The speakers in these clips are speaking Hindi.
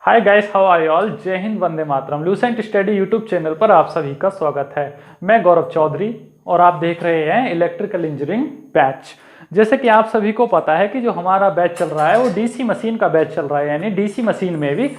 Hi guys, how are you all. जय हिंद, वंदे मातरम। लूसेंट स्टडी यूट्यूब चैनल पर आप सभी का स्वागत है। मैं गौरव चौधरी और आप देख रहे हैं इलेक्ट्रिकल इंजीनियरिंग बैच। जैसे कि आप सभी को पता है कि जो हमारा बैच चल रहा है वो डीसी मशीन का बैच चल रहा है, यानी डीसी मशीन में भी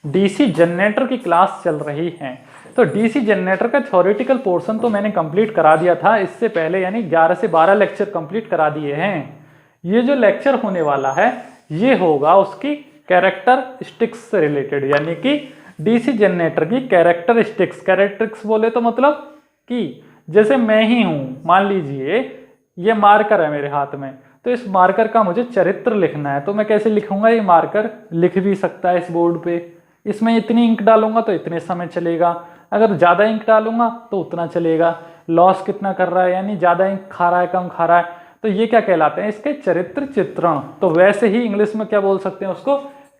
डीसी जनरेटर की क्लास चल रही है। तो डीसी जनरेटर का थ्योरेटिकल पोर्शन तो मैंने कंप्लीट करा दिया था इससे पहले, यानी 11 से 12 लेक्चर कंप्लीट करा दिए हैं। ये जो लेक्चर होने वाला है ये होगा उसकी कैरेक्टरिस्टिक्स से रिलेटेड, यानी कि डीसी जनरेटर की कैरेक्टरिस्टिक्स। कैरेक्टरिस्टिक्स बोले तो मतलब कि जैसे मैं ही हूं, मान लीजिए ये मार्कर है मेरे हाथ में, तो इस मार्कर का मुझे चरित्र लिखना है, तो मैं कैसे लिखूंगा। ये मार्कर लिख भी सकता है इस बोर्ड पे, इसमें इतनी इंक डालूंगा तो इतने समय चलेगा, अगर ज़्यादा इंक डालूंगा तो उतना चलेगा। लॉस कितना कर रहा है, यानी ज़्यादा इंक खा रहा है कम खा रहा है, तो ये क्या कहलाते हैं, इसके चरित्र चित्रण। तो वैसे ही इंग्लिश में क्या बोल सकते हैं उसको,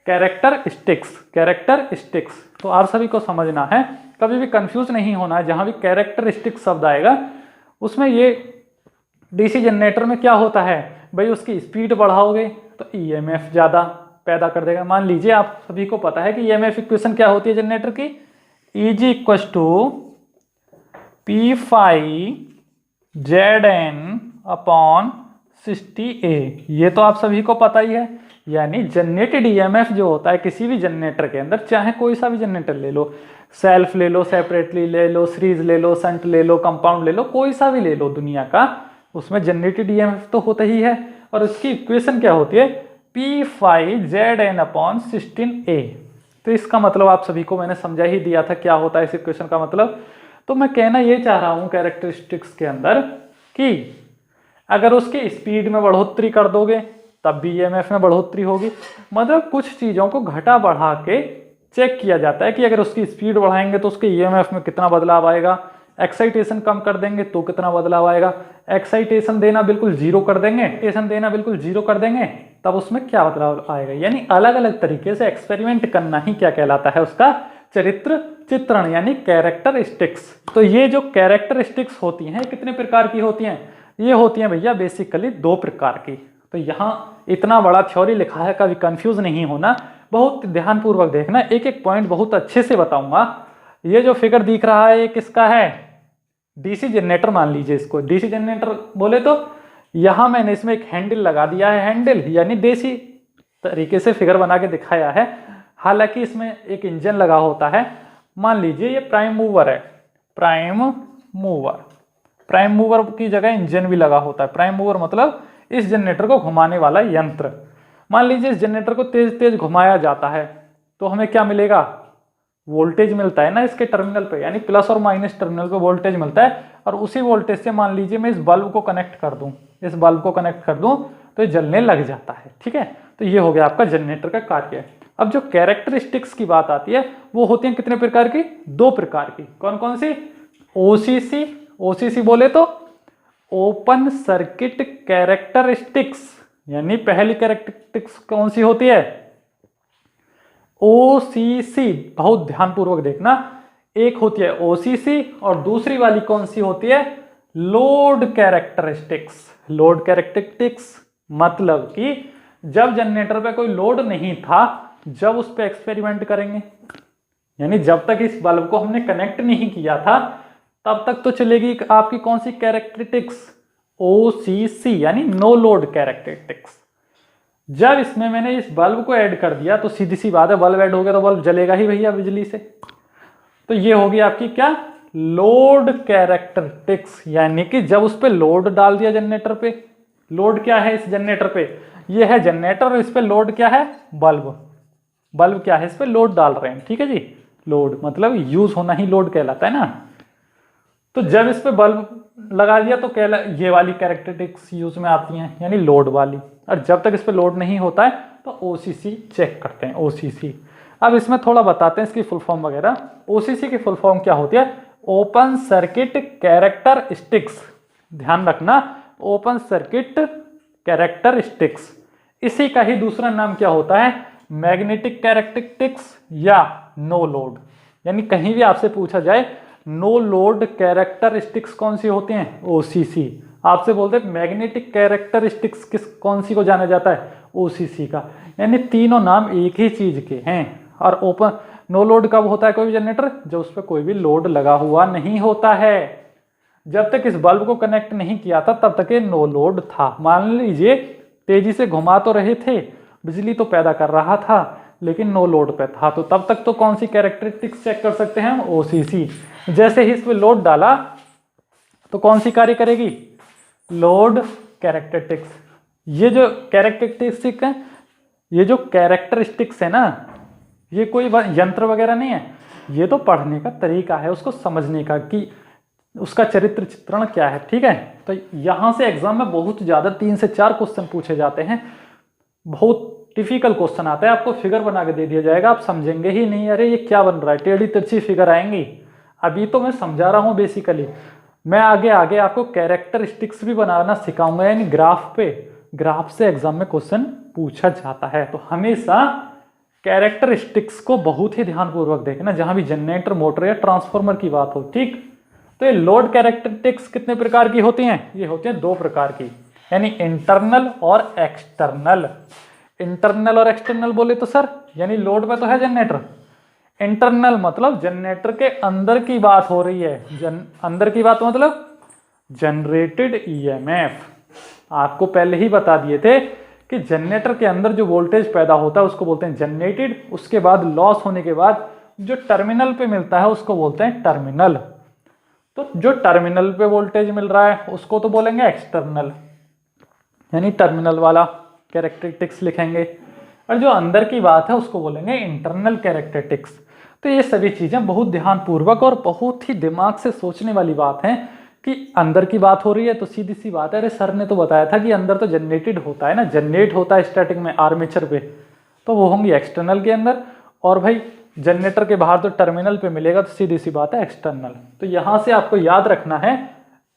कैरेक्टरिस्टिक्स। कैरेक्टरिस्टिक्स तो आप सभी को समझना है, कभी भी कंफ्यूज नहीं होना है। जहां भी कैरेक्टरिस्टिक्स शब्द आएगा उसमें ये डीसी जनरेटर में क्या होता है भाई, उसकी स्पीड बढ़ाओगे तो ईएमएफ ज़्यादा पैदा कर देगा। मान लीजिए आप सभी को पता है कि ईएमएफ इक्वेशन क्या होती है जनरेटर की, Eg equals to P phi Z N upon 60A। ये तो आप सभी को पता ही है। यानी जनरेटेड ईएमएफ जो होता है किसी भी जनरेटर के अंदर, चाहे कोई सा भी जनरेटर ले लो, सेल्फ ले लो, सेपरेटली ले लो, सीरीज ले लो, शंट ले लो, कंपाउंड ले लो, कोई सा भी ले लो दुनिया का, उसमें जनरेटेड ईएमएफ तो होता ही है। और उसकी इक्वेशन क्या होती है, P phi Z N upon 16A। तो इसका मतलब आप सभी को मैंने समझा ही दिया था क्या होता है इस इक्वेशन का मतलब। तो मैं कहना ये चाह रहा हूं कैरेक्टरिस्टिक्स के अंदर कि अगर उसकी स्पीड में बढ़ोतरी कर दोगे तब भी ईएमएफ में बढ़ोतरी होगी। मतलब कुछ चीज़ों को घटा बढ़ा के चेक किया जाता है कि अगर उसकी स्पीड बढ़ाएंगे तो उसके ईएमएफ में कितना बदलाव आएगा, एक्साइटेशन कम कर देंगे तो कितना बदलाव आएगा, एक्साइटेशन देना बिल्कुल जीरो कर देंगे, एक्साइटेशन देना बिल्कुल जीरो कर देंगे तब उसमें क्या बदलाव आएगा। यानी अलग अलग तरीके से एक्सपेरिमेंट करना ही क्या कहलाता है, उसका चरित्र चित्रण, यानी कैरेक्टरिस्टिक्स। तो ये जो कैरेक्टरिस्टिक्स होती हैं कितने प्रकार की होती हैं, ये होती हैं भैया बेसिकली 2 प्रकार की। तो यहाँ इतना बड़ा थ्योरी लिखा है, कभी कंफ्यूज नहीं होना, बहुत ध्यानपूर्वक देखना, एक एक पॉइंट बहुत अच्छे से बताऊंगा। ये जो फिगर दिख रहा है ये किसका है, डीसी जनरेटर मान लीजिए इसको। डीसी जनरेटर बोले तो यहाँ मैंने इसमें एक हैंडल लगा दिया है, हैंडल यानी देसी तरीके से फिगर बना के दिखाया है। हालांकि इसमें एक इंजन लगा होता है। मान लीजिए ये प्राइम मूवर है, प्राइम मूवर, प्राइम मूवर की जगह इंजन भी लगा होता है। प्राइम मूवर मतलब इस जनरेटर को घुमाने वाला यंत्र। मान लीजिए इस जनरेटर को तेज तेज घुमाया जाता है तो हमें क्या मिलेगा, वोल्टेज मिलता है ना इसके टर्मिनल पे, यानी प्लस और माइनस टर्मिनल पे वोल्टेज मिलता है। और उसी वोल्टेज से मान लीजिए मैं इस बल्ब को कनेक्ट कर दूं, इस बल्ब को कनेक्ट कर दूं तो ये जलने लग जाता है। ठीक है, तो ये हो गया आपका जनरेटर का कार्य। अब जो कैरेक्टरिस्टिक्स की बात आती है वो होती है कितने प्रकार की, 2 प्रकार की। कौन कौन सी, ओसीसी, ओसीसी बोले तो ओपन सर्किट कैरेक्टरिस्टिक्स, यानी पहली कैरेक्टरिस्टिक्स कौन सी होती है, ओसीसी। बहुत ध्यानपूर्वक देखना, एक होती है ओसीसी और दूसरी वाली कौन सी होती है, लोड कैरेक्टरिस्टिक्स। लोड कैरेक्टरिस्टिक्स मतलब कि जब जनरेटर पे कोई लोड नहीं था, जब उस पर एक्सपेरिमेंट करेंगे, यानी जब तक इस बल्ब को हमने कनेक्ट नहीं किया था तब तक तो चलेगी आपकी कौन सी कैरेक्टरिस्टिक्स, ओसीसी, यानी नो लोड कैरेक्टरिस्टिक्स। जब इसमें मैंने इस बल्ब को ऐड कर दिया तो सीधी सी बात है, बल्ब ऐड हो गया तो बल्ब जलेगा ही भैया बिजली से। तो ये होगी आपकी क्या, लोड कैरेक्टरिस्टिक्स, यानी कि जब उस पर लोड डाल दिया जनरेटर पे। लोड क्या है इस जनरेटर पे, ये है जनरेटर और इस पे लोड क्या है, बल्ब। बल्ब क्या है, इस पे लोड डाल रहे हैं। ठीक है जी, लोड मतलब यूज होना ही लोड कहलाता है ना। तो जब इस पे बल्ब लगा दिया तो ये वाली कैरेक्टरिस्टिक्स यूज में आती हैं, यानी लोड वाली। और जब तक इस पे लोड नहीं होता है तो ओसीसी चेक करते हैं, ओसीसी। अब इसमें थोड़ा बताते हैं इसकी फुल फॉर्म वगैरह। ओसीसी की फुल फॉर्म क्या होती है, ओपन सर्किट कैरेक्टरिस्टिक्स। ध्यान रखना, ओपन सर्किट कैरेक्टरिस्टिक्स। इसी का ही दूसरा नाम क्या होता है, मैग्नेटिक कैरेक्टरिस्टिक्स या नो लोड। यानी कहीं भी आपसे पूछा जाए नो लोड कैरेक्टरिस्टिक्स कौन सी होती हैं, ओसीसी। आपसे बोलते हैं मैग्नेटिक कैरेक्टरिस्टिक्स किस कौन सी को जाना जाता है, ओसीसी का। यानी तीनों नाम एक ही चीज के हैं। और ओपन नो लोड कब होता है कोई भी जनरेटर? जब उस पर कोई भी लोड लगा हुआ नहीं होता है। जब तक इस बल्ब को कनेक्ट नहीं किया था तब तक ये नो लोड था। मान लीजिए तेजी से घुमा तो रहे थे, बिजली तो पैदा कर रहा था, लेकिन नो लोड पे था, तो तब तक तो कौन सी कैरेक्टरिस्टिक्स चेक कर सकते हैं हम? ओसीसी। जैसे ही इस पे लोड डाला तो कौन सी कार्य करेगी? Load characteristics. ये जो कैरेक्टरिस्टिक्स है, ये जो कैरेक्टरिस्टिक्स है ना, ये कोई यंत्र वगैरह नहीं है, ये तो पढ़ने का तरीका है, उसको समझने का कि उसका चरित्र चित्रण क्या है। ठीक है, तो यहां से एग्जाम में बहुत ज्यादा 3 से 4 क्वेश्चन पूछे जाते हैं। बहुत डिफिकल्ट क्वेश्चन आता है, आपको फिगर बना के दे दिया जाएगा, आप समझेंगे ही नहीं, अरे ये क्या बन रहा है, टेढ़ी तिरछी फिगर आएंगी। अभी तो मैं समझा रहा हूँ बेसिकली, मैं आगे आगे आपको कैरेक्टरिस्टिक्स भी बनाना सिखाऊंगा, यानी ग्राफ पे, ग्राफ से एग्जाम में क्वेश्चन पूछा जाता है। तो हमेशा कैरेक्टरिस्टिक्स को बहुत ही ध्यानपूर्वक देखना जहां भी जनरेटर, मोटर या ट्रांसफार्मर की बात हो। ठीक, तो ये लोड कैरेक्टरिस्टिक्स कितने प्रकार की होती हैं? ये होती हैं 2 प्रकार की, यानी इंटरनल और एक्सटर्नल। इंटरनल और एक्सटर्नल बोले तो सर, यानी लोड पे तो है जनरेटर, इंटरनल मतलब जनरेटर के अंदर की बात हो रही है। अंदर की बात मतलब जनरेटेड ईएमएफ। आपको पहले ही बता दिए थे कि जनरेटर के अंदर जो वोल्टेज पैदा होता है उसको बोलते हैं जनरेटेड, उसके बाद लॉस होने के बाद जो टर्मिनल पे मिलता है उसको बोलते हैं टर्मिनल। तो जो टर्मिनल पे वोल्टेज मिल रहा है उसको तो बोलेंगे एक्सटर्नल, यानी टर्मिनल वाला कैरेक्टरिस्टिक्स लिखेंगे, और जो अंदर की बात है उसको बोलेंगे इंटरनल कैरेक्टरिस्टिक्स। तो ये सभी चीजें बहुत ध्यानपूर्वक और बहुत ही दिमाग से सोचने वाली बात है कि अंदर की बात हो रही है तो सीधी सी बात है, अरे सर ने तो बताया था कि अंदर तो जनरेटेड होता है ना, जनरेट होता है स्टैटिक में आर्मेचर पे, तो वो होंगी एक्सटर्नल के अंदर, और भाई जनरेटर के बाहर तो टर्मिनल पे मिलेगा, तो सीधी सी बात है एक्सटर्नल। तो यहां से आपको याद रखना है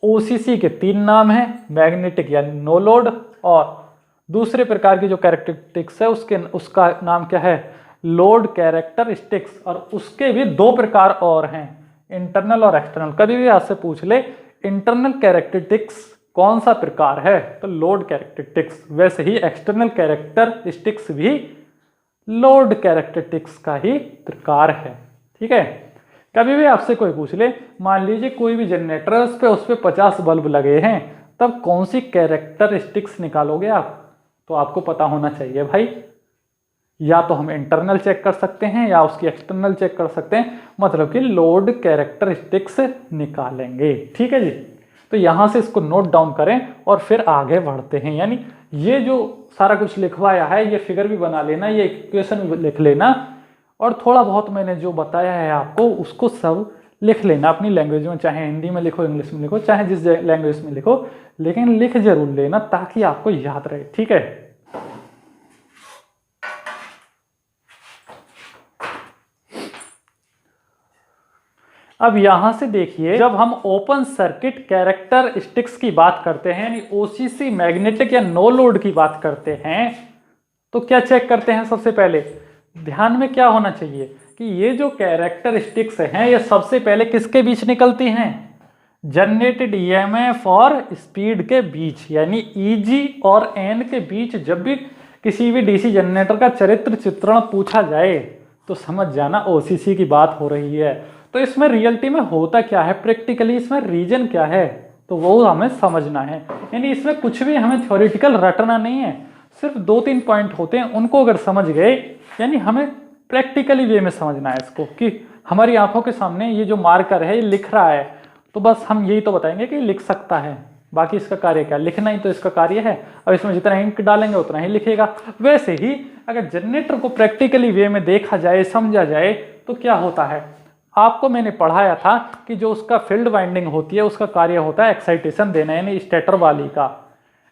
ओसीसी के 3 नाम है, मैग्नेटिक यानी नो लोड, और दूसरे प्रकार की जो कैरेक्टरिस्टिक्स है उसका नाम क्या है? Load characteristics. और उसके भी 2 प्रकार और हैं, इंटरनल और एक्सटर्नल। कभी भी आपसे पूछ ले इंटरनल कैरेक्टरिस्टिक्स कौन सा प्रकार है, तो लोड कैरेक्टरिस्टिक्स। वैसे ही एक्सटर्नल कैरेक्टरिस्टिक्स भी लोड कैरेक्टरिस्टिक्स का ही प्रकार है। ठीक है, कभी भी आपसे कोई पूछ ले, मान लीजिए कोई भी जनरेटर है, उस पे 50 बल्ब लगे हैं, तब कौन सी कैरेक्टरिस्टिक्स निकालोगे आप? तो आपको पता होना चाहिए भाई, या तो हम इंटरनल चेक कर सकते हैं या उसकी एक्सटर्नल चेक कर सकते हैं, मतलब कि लोड कैरेक्टरिस्टिक्स निकालेंगे। ठीक है जी, तो यहां से इसको नोट डाउन करें और फिर आगे बढ़ते हैं। यानी ये जो सारा कुछ लिखवाया है, ये फिगर भी बना लेना, ये इक्वेशन भी लिख लेना, और थोड़ा बहुत मैंने जो बताया है आपको उसको सब लिख लेना अपनी लैंग्वेज में, चाहे हिंदी में लिखो, इंग्लिश में लिखो, चाहे जिस लैंग्वेज में लिखो, लेकिन लिख जरूर लेना ताकि आपको याद रहे। ठीक है, अब यहां से देखिए, जब हम ओपन सर्किट कैरेक्टरिस्टिक्स की बात करते हैं, यानी ओसीसी मैग्नेटिक या नो लोड की बात करते हैं, तो क्या चेक करते हैं? सबसे पहले ध्यान में क्या होना चाहिए कि ये जो कैरेक्टरिस्टिक्स हैं ये सबसे पहले किसके बीच निकलती हैं? जनरेटेड ईएमएफ और स्पीड के बीच, यानी ईजी और एन के बीच। जब भी किसी भी डीसी जनरेटर का चरित्र चित्रण पूछा जाए तो समझ जाना ओसीसी की बात हो रही है। तो इसमें रियलिटी में होता क्या है, प्रैक्टिकली इसमें रीजन क्या है, तो वो हमें समझना है। यानी इसमें कुछ भी हमें थ्योरेटिकल रटना नहीं है, सिर्फ 2-3 पॉइंट होते हैं, उनको अगर समझ गए, यानी हमें प्रैक्टिकली वे में समझना है इसको, कि हमारी आंखों के सामने ये जो मार्कर है ये लिख रहा है, तो बस हम यही तो बताएंगे कि लिख सकता है, बाकी इसका कार्य क्या, लिखना ही तो इसका कार्य है। अब इसमें जितना इंक डालेंगे उतना ही लिखेगा। वैसे ही अगर जनरेटर को प्रैक्टिकली वे में देखा जाए, समझा जाए, तो क्या होता है, आपको मैंने पढ़ाया था कि जो उसका फील्ड वाइंडिंग होती है उसका कार्य होता है एक्साइटेशन देना, यानी स्टेटर वाली का।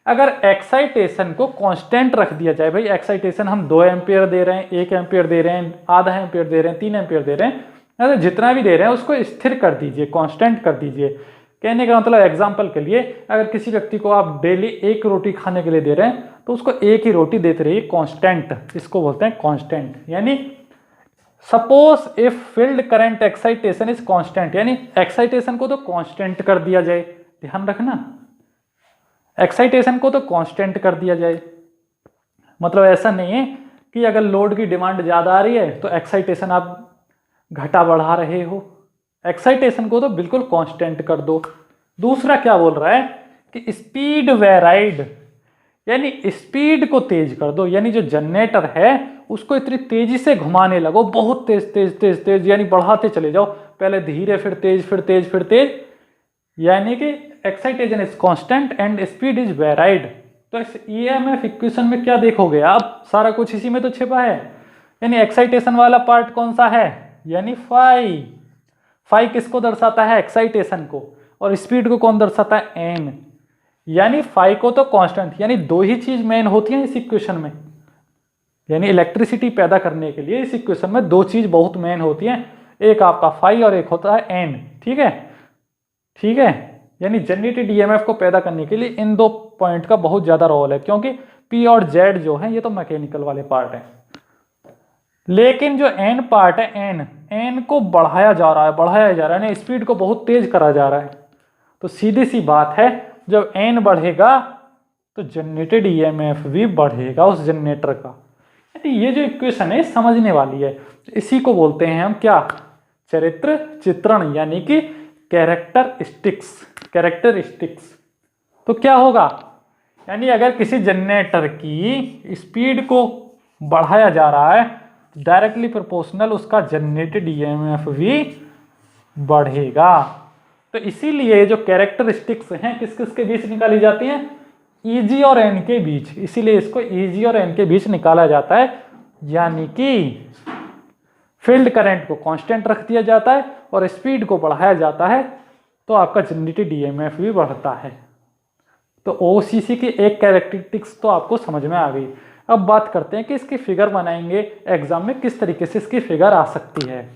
अगर एक्साइटेशन को कांस्टेंट रख दिया जाए, भाई एक्साइटेशन हम 2 एम्पियर दे रहे हैं, 1 एम्पियर दे रहे हैं, आधा एम्पियर दे रहे हैं, 3 एम्पियर दे रहे हैं, अगर जितना भी दे रहे हैं उसको स्थिर कर दीजिए, कांस्टेंट कर दीजिए। कहने का मतलब एग्जाम्पल के लिए, अगर किसी व्यक्ति को आप डेली 1 रोटी खाने के लिए दे रहे हैं तो उसको 1 ही रोटी देते रहिए कांस्टेंट, इसको बोलते हैं कांस्टेंट। यानी suppose if field current excitation is constant, यानी एक्साइटेशन को तो कांस्टेंट कर दिया जाए, ध्यान रखना, एक्साइटेशन को तो कांस्टेंट कर दिया जाए। मतलब ऐसा नहीं है कि अगर लोड की डिमांड ज़्यादा आ रही है तो एक्साइटेशन आप घटा बढ़ा रहे हो, एक्साइटेशन को तो बिल्कुल कांस्टेंट कर दो। दूसरा क्या बोल रहा है कि स्पीड वेराइड, यानी स्पीड को तेज कर दो, यानी जो जनरेटर है उसको इतनी तेजी से घुमाने लगो, बहुत तेज तेज तेज तेज, यानी बढ़ाते चले जाओ, पहले धीरे फिर तेज फिर तेज फिर तेज, यानी कि excitation is constant and speed is varied. तो इस ईएमएफ इक्वेशन में क्या देखोगे आप, सारा कुछ इसी में तो छिपा है। यानी एक्साइटेशन वाला पार्ट कौन सा है, यानी फाई। फाई किसको दर्शाता है, एक्साइटेशन को, और स्पीड को कौन दर्शाता है, एन। यानी फाई को तो कांस्टेंट, यानी दो ही चीज मेन होती है इस इक्वेशन में, यानी इलेक्ट्रिसिटी पैदा करने के लिए इस इक्वेशन में दो चीज बहुत मेन होती हैं, एक आपका फाई और एक होता है एन। ठीक है, ठीक है, यानी जनरेटेड ईएमएफ को पैदा करने के लिए इन दो पॉइंट का बहुत ज्यादा रोल है, क्योंकि पी और जेड जो है ये तो मैकेनिकल वाले पार्ट हैं, लेकिन जो एन पार्ट है, एन को बढ़ाया जा रहा है, बढ़ाया जा रहा है, स्पीड को बहुत तेज करा जा रहा है। तो सीधी सी बात है, जब एन बढ़ेगा तो जनरेटेड ईएमएफ भी बढ़ेगा उस जनरेटर का। ये जो इक्वेशन है समझने वाली है, इसी को बोलते हैं हम क्या, चरित्र चित्रण, यानी कि कैरेक्टरिस्टिक्स। कैरेक्टरिस्टिक्स तो क्या होगा, यानी अगर किसी जनरेटर की स्पीड को बढ़ाया जा रहा है, डायरेक्टली प्रोपोर्शनल उसका जनरेटेड ईएमएफ भी बढ़ेगा। तो इसीलिए जो कैरेक्टरिस्टिक्स हैं किस किस के बीच निकाली जाती हैं, ईजी और एन के बीच, इसीलिए इसको ईजी और एन के बीच निकाला जाता है। यानी कि फील्ड करंट को कांस्टेंट रख दिया जाता है और स्पीड को बढ़ाया जाता है, तो आपका जनरेटेड ईएमएफ भी बढ़ता है। तो ओसीसी की एक कैरेक्टरिस्टिक्स तो आपको समझ में आ गई। अब बात करते हैं कि इसकी फिगर बनाएंगे एग्जाम में, किस तरीके से इसकी फिगर आ सकती है।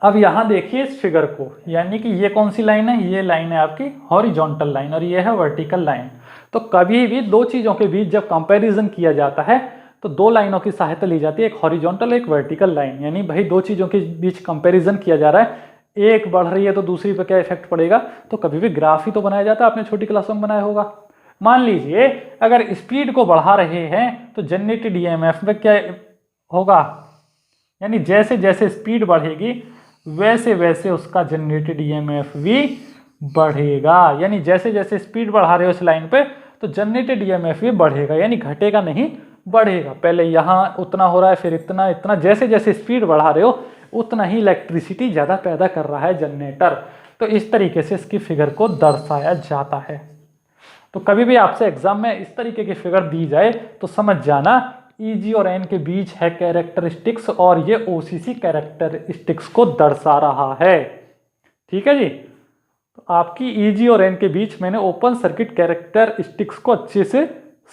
अब यहां देखिए इस फिगर को, यानी कि ये कौन सी लाइन है, ये लाइन है आपकी हॉरिजॉन्टल लाइन और ये है वर्टिकल लाइन। तो कभी भी दो चीजों के बीच जब कंपैरिजन किया जाता है तो दो लाइनों की सहायता ली जाती है, एक हॉरिजॉन्टल एक वर्टिकल लाइन। यानी भाई दो चीजों के बीच कंपैरिजन किया जा रहा है, एक बढ़ रही है तो दूसरी पर क्या इफेक्ट पड़ेगा, तो कभी भी ग्राफ ही तो बनाया जाता है, आपने छोटी क्लासों में बनाया होगा। मान लीजिए अगर स्पीड को बढ़ा रहे हैं तो जनरेटेड ईएमएफ में क्या होगा, यानी जैसे जैसे स्पीड बढ़ेगी वैसे वैसे उसका जनरेटेड ईएमएफ भी बढ़ेगा। यानी जैसे जैसे स्पीड बढ़ा रहे हो इस लाइन पे तो जनरेटेड ईएमएफ भी बढ़ेगा, यानी घटेगा नहीं बढ़ेगा। पहले यहाँ उतना हो रहा है फिर इतना इतना, जैसे जैसे स्पीड बढ़ा रहे हो उतना ही इलेक्ट्रिसिटी ज़्यादा पैदा कर रहा है जनरेटर। तो इस तरीके से इसकी फिगर को दर्शाया जाता है। तो कभी भी आपसे एग्जाम में इस तरीके की फिगर दी जाए तो समझ जाना ईजी और एन के बीच है कैरेक्टरिस्टिक्स और ये ओसीसी कैरेक्टरिस्टिक्स को दर्शा रहा है। ठीक है जी, तो आपकी ईजी और एन के बीच मैंने ओपन सर्किट कैरेक्टरिस्टिक्स को अच्छे से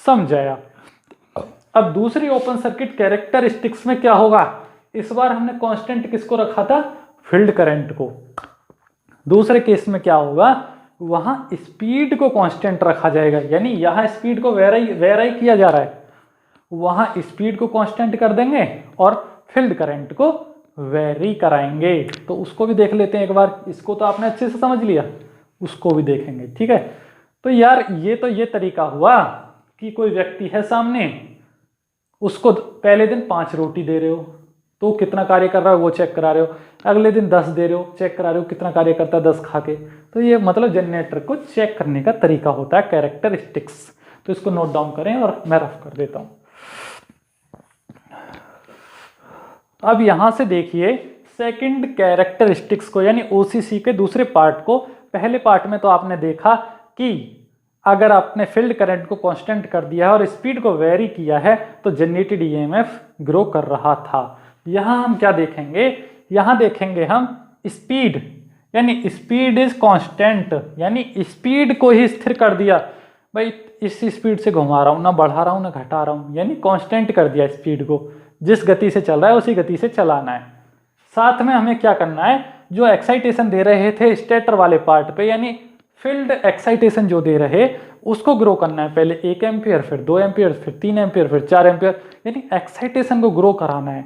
समझाया। अब दूसरी ओपन सर्किट कैरेक्टरिस्टिक्स में क्या होगा, इस बार हमने कांस्टेंट किसको रखा था, फील्ड करंट को। दूसरे केस में क्या होगा, वहां स्पीड को कांस्टेंट रखा जाएगा, यानी यहां स्पीड को वेराई किया जा रहा है, वहां स्पीड को कांस्टेंट कर देंगे और फील्ड करंट को वेरी कराएंगे। तो उसको भी देख लेते हैं एक बार, इसको तो आपने अच्छे से समझ लिया, उसको भी देखेंगे। ठीक है, तो यार ये तरीका हुआ कि कोई व्यक्ति है सामने, उसको पहले दिन 5 रोटी दे रहे हो तो कितना कार्य कर रहा है वो चेक करा रहे हो, अगले दिन 10 दे रहे हो, चेक करा रहे हो कितना कार्य करता है 10 खा के। तो ये मतलब जनरेटर को चेक करने का तरीका होता है कैरेक्टरिस्टिक्स। तो इसको नोट डाउन करें और मैं रफ कर देता हूं। अब यहां से देखिए सेकंड कैरेक्टरिस्टिक्स को, यानी ओसीसी के दूसरे पार्ट को। पहले पार्ट में तो आपने देखा कि अगर आपने फील्ड करंट को कांस्टेंट कर दिया है और स्पीड को वेरी किया है तो जनरेटेड ईएमएफ ग्रो कर रहा था। यहां हम क्या देखेंगे, यहां देखेंगे हम स्पीड, यानी स्पीड इज कांस्टेंट, यानी स्पीड को ही स्थिर कर दिया। भाई इस स्पीड से घुमा रहा हूं, ना बढ़ा रहा हूं ना घटा रहा हूं, यानी कांस्टेंट कर दिया स्पीड को, जिस गति से चल रहा है उसी गति से चलाना है। साथ में हमें क्या करना है, जो एक्साइटेशन दे रहे थे स्टेटर वाले पार्ट पे, यानी फील्ड एक्साइटेशन जो दे रहे उसको ग्रो करना है, पहले 1 एम्पियर, फिर 2 एम्पियर, फिर 3 एम्पियर, फिर 4 एम्पियर, यानी एक्साइटेशन को ग्रो कराना है।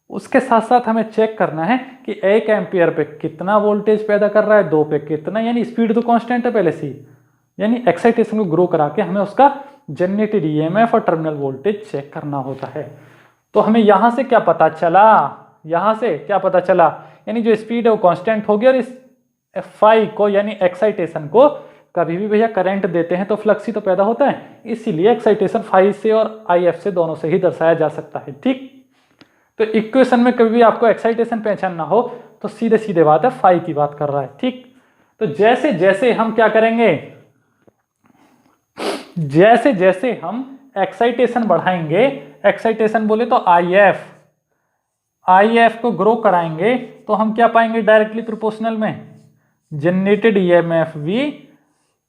उसके साथ साथ हमें चेक करना है कि 1 एम्पियर पे कितना वोल्टेज पैदा कर रहा है, 2 पे कितना, यानी स्पीड तो कांस्टेंट है पहले से, यानी एक्साइटेशन को ग्रो करा के हमें उसका जनरेटेड ईएमएफ और टर्मिनल वोल्टेज चेक करना होता है। तो हमें यहाँ से क्या पता चला, यहाँ से क्या पता चला, यानी जो स्पीड है वो कांस्टेंट होगी और इस फाई को यानी एक्साइटेशन को कभी भी भैया करंट देते हैं तो फ्लक्स ही तो पैदा होता है, इसीलिए एक्साइटेशन फाई से और आई एफ से दोनों से ही दर्शाया जा सकता है। ठीक, तो इक्वेशन में कभी भी आपको एक्साइटेशन पहचानना हो तो सीधे सीधे बात है फाई की बात कर रहा है। ठीक, तो जैसे जैसे हम क्या करेंगे, जैसे जैसे हम एक्साइटेशन बढ़ाएंगे, एक्साइटेशन बोले तो आई एफ को ग्रो कराएंगे, तो हम क्या पाएंगे डायरेक्टली प्रोपोर्शनल में, जनरेटेड ईएमएफ भी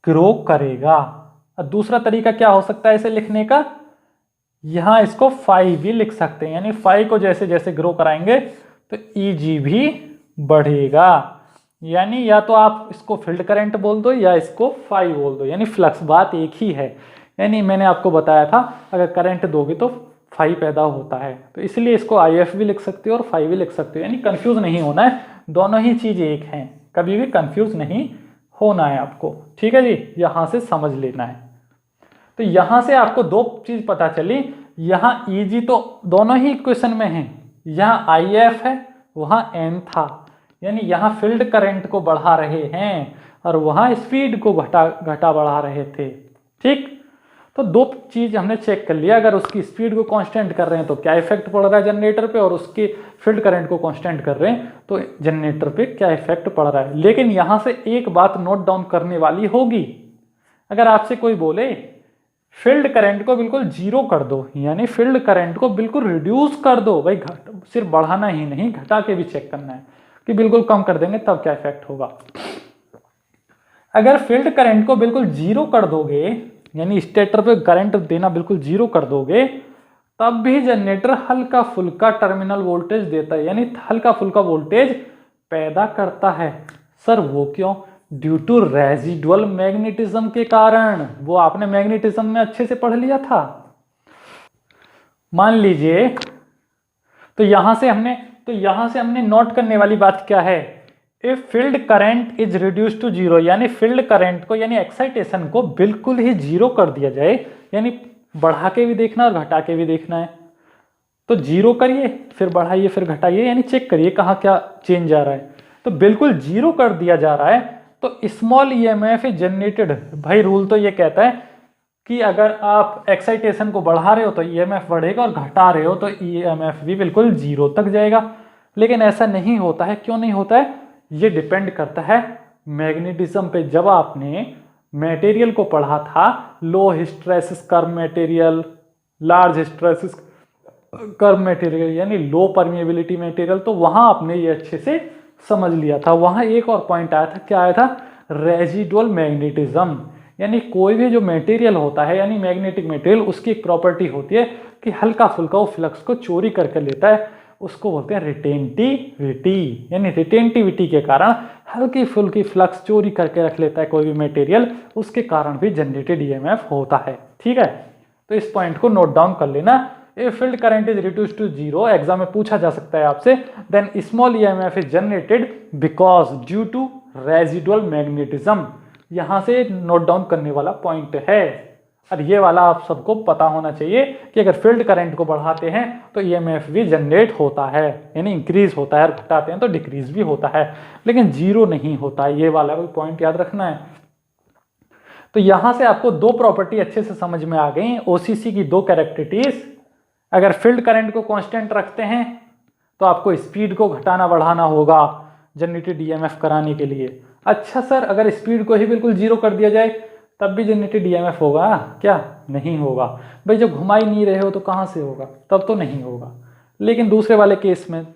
ग्रो करेगा। और दूसरा तरीका क्या हो सकता है इसे लिखने का, यहां इसको फाई भी लिख सकते हैं, यानी फाई को जैसे जैसे ग्रो कराएंगे तो ईजी भी बढ़ेगा, यानी या तो आप इसको फील्ड करंट बोल दो या इसको फाई बोल दो, यानी फ्लक्स बात एक ही है। यानी मैंने आपको बताया था अगर करंट दोगे तो फाई पैदा होता है, तो इसलिए इसको आई एफ भी लिख सकते हो और फाई भी लिख सकते हो, यानी कंफ्यूज नहीं होना है, दोनों ही चीज एक हैं, कभी भी कंफ्यूज नहीं होना है आपको। ठीक है जी, यहां से समझ लेना है। तो यहां से आपको दो चीज पता चली, यहां ईजी तो दोनों ही इक्वेशन में है, यहां आई एफ है वहां एन था, यानी यहां फील्ड करंट को बढ़ा रहे हैं और वहां स्पीड को घटा बढ़ा रहे थे। ठीक, तो दो चीज हमने चेक कर लिया, अगर उसकी स्पीड को कांस्टेंट कर रहे हैं तो क्या इफेक्ट पड़ रहा है जनरेटर पे, और उसके फील्ड करंट को कांस्टेंट कर रहे हैं तो जनरेटर पे क्या इफेक्ट पड़ रहा है। लेकिन यहां से एक बात नोट डाउन करने वाली होगी, अगर आपसे कोई बोले फील्ड करंट को बिल्कुल जीरो कर दो, यानी फील्ड करंट को बिल्कुल रिड्यूस कर दो, भाई सिर्फ बढ़ाना ही नहीं घटा के भी चेक करना है कि बिल्कुल कम कर देंगे तब क्या इफेक्ट होगा। अगर फील्ड करंट को बिल्कुल जीरो कर दोगे, यानी स्टेटर पे करंट देना बिल्कुल जीरो कर दोगे, तब भी जनरेटर हल्का फुल्का टर्मिनल वोल्टेज देता है, यानी हल्का फुल्का वोल्टेज पैदा करता है। सर वो क्यों, ड्यू टू रेजिडुअल मैग्नेटिज्म के कारण, वो आपने मैग्नेटिज्म में अच्छे से पढ़ लिया था। मान लीजिए, तो यहां से हमने नोट करने वाली बात क्या है, if field current is reduce to zero, यानी फील्ड करंट को यानी एक्साइटेशन को बिल्कुल ही जीरो कर दिया जाए, यानी बढ़ा के भी देखना और घटा के भी देखना है, तो जीरो करिए फिर बढ़ाइए फिर घटाइए, यानी चेक करिए कहाँ क्या चेंज आ रहा है। तो बिल्कुल जीरो कर दिया जा रहा है तो स्मॉल ईएमएफ इज जनरेटेड। भाई रूल तो ये कहता है कि अगर आप एक्साइटेशन को बढ़ा रहे हो तो ईएमएफ बढ़ेगा और घटा रहे हो तो ईएमएफ भी बिल्कुल जीरो तक जाएगा, लेकिन ऐसा नहीं होता है। क्यों नहीं होता है, ये डिपेंड करता है मैग्नेटिज्म पे। जब आपने मटेरियल को पढ़ा था, low hysteresis curve material, large hysteresis curve material, यानी लो परमिएबिलिटी मटेरियल, तो वहां आपने ये अच्छे से समझ लिया था। वहां एक और पॉइंट आया था, क्या आया था, रेजिडुअल मैग्नेटिज्म, यानी कोई भी जो मटेरियल होता है यानी मैग्नेटिक मटेरियल, उसकी एक प्रॉपर्टी होती है कि हल्का फुल्का वो फ्लक्स को चोरी करके लेता है, उसको बोलते हैं रिटेंटिविटी, यानी रिटेंटिविटी के कारण हल्की फुल्की फ्लक्स चोरी करके रख लेता है कोई भी मटेरियल, उसके कारण भी जनरेटेड ईएमएफ होता है। ठीक है, तो इस पॉइंट को नोट डाउन कर लेना। If field current is reduced to zero, exam में पूछा जा सकता है आपसे, then small EMF is generated because due to residual magnetism. यहां से नोट डाउन करने वाला पॉइंट है, और ये वाला आप सबको पता होना चाहिए कि अगर फील्ड करंट को बढ़ाते हैं तो ईएमएफ भी जनरेट होता है, यानी इंक्रीज होता है, और घटाते हैं तो डिक्रीज भी होता है, लेकिन जीरो नहीं होता है। ये वाला भी पॉइंट याद रखना है। तो यहां से आपको दो प्रॉपर्टी अच्छे से समझ में आ गई, ओसीसी की दो कैरेक्टरिस्टिक्स। अगर फील्ड करंट को कांस्टेंट रखते हैं तो आपको स्पीड को घटाना बढ़ाना होगा जनरेटेड ईएमएफ कराने के लिए। अच्छा सर, अगर स्पीड को ही बिल्कुल जीरो कर दिया जाए तब भी जनरेटेड ईएमएफ होगा क्या, नहीं होगा। भाई जब घुमा ही नहीं रहे हो तो कहाँ से होगा, तब तो नहीं होगा। लेकिन दूसरे वाले केस में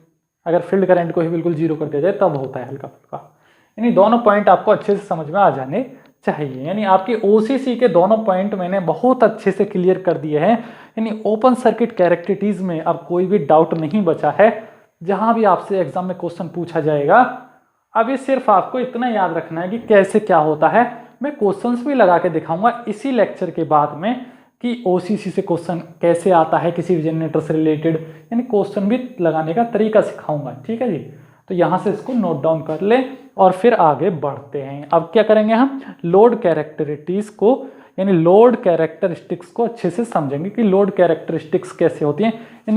अगर फील्ड करंट को ही बिल्कुल जीरो कर दिया जाए तब होता है हल्का फुल्का। यानी दोनों पॉइंट आपको अच्छे से समझ में आ जाने चाहिए। यानी आपके ओसीसी के दोनों पॉइंट मैंने बहुत अच्छे से क्लियर कर दिए हैं, यानी ओपन सर्किट कैरेक्टरिस्टिक्स में अब कोई भी डाउट नहीं बचा है। जहां भी आपसे एग्जाम में क्वेश्चन पूछा जाएगा, अब ये सिर्फ आपको इतना याद रखना है कि कैसे क्या होता है, मैं क्वेश्चंस भी लगा के दिखाऊंगा इसी लेक्चर के बाद में कि ओसीसी से क्वेश्चन कैसे आता है किसी भी जनरेटर से रिलेटेड, यानी क्वेश्चन भी लगाने का तरीका सिखाऊंगा। ठीक है जी, तो यहाँ से इसको नोट डाउन कर ले और फिर आगे बढ़ते हैं। अब क्या करेंगे हम, लोड कैरेक्टरिस्टिक्स को यानी लोड कैरेक्टरिस्टिक्स को अच्छे से समझेंगे कि लोड कैरेक्टरिस्टिक्स कैसे होती हैं, यानी